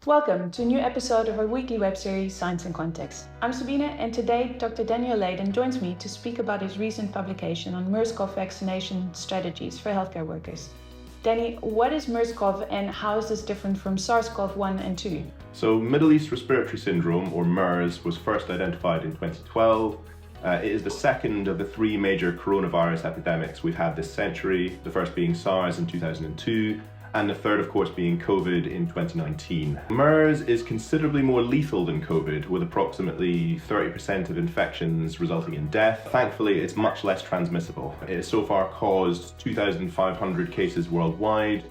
Welcome to a new episode of our weekly web series, Science in Context. I'm Sabine, and today Dr. Daniel Laydon joins me to speak about his recent publication on MERS-CoV vaccination strategies for healthcare workers. Danny, what is MERS-CoV and how is this different from SARS-CoV-1 and 2? So Middle East Respiratory Syndrome, or MERS, was first identified in 2012. It is the second of the three major coronavirus epidemics we've had this century, the first being SARS in 2002, and the third, of course, being COVID in 2019. MERS is considerably more lethal than COVID, with approximately 30% of infections resulting in death. Thankfully, it's much less transmissible. It has so far caused 2,500 cases worldwide,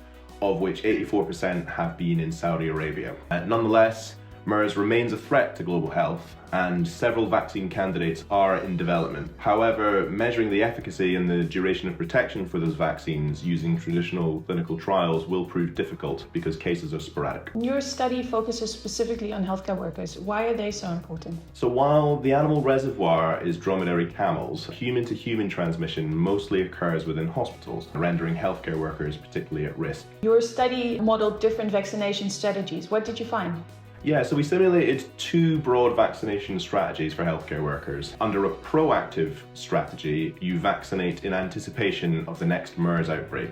of which 84% have been in Saudi Arabia. Nonetheless, MERS remains a threat to global health, and several vaccine candidates are in development. However, measuring the efficacy and the duration of protection for those vaccines using traditional clinical trials will prove difficult because cases are sporadic. Your study focuses specifically on healthcare workers. Why are they so important? So while the animal reservoir is dromedary camels, human-to-human transmission mostly occurs within hospitals, rendering healthcare workers particularly at risk. Your study modeled different vaccination strategies. What did you find? Yeah, so we simulated two broad vaccination strategies for healthcare workers. Under a proactive strategy, you vaccinate in anticipation of the next MERS outbreak,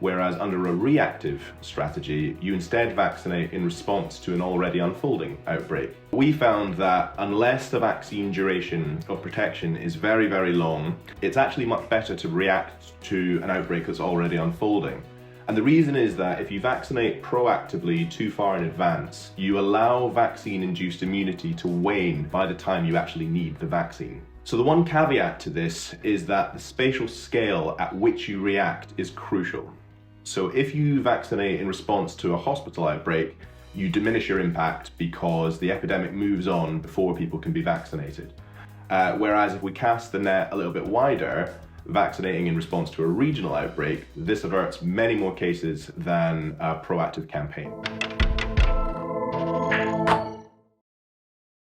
whereas under a reactive strategy, you instead vaccinate in response to an already unfolding outbreak. We found that unless the vaccine duration of protection is very, very long, it's actually much better to react to an outbreak that's already unfolding. And the reason is that if you vaccinate proactively too far in advance, you allow vaccine-induced immunity to wane by the time you actually need the vaccine. So the one caveat to this is that the spatial scale at which you react is crucial. So if you vaccinate in response to a hospital outbreak, you diminish your impact because the epidemic moves on before people can be vaccinated. Whereas if we cast the net a little bit wider, vaccinating in response to a regional outbreak, this averts many more cases than a proactive campaign.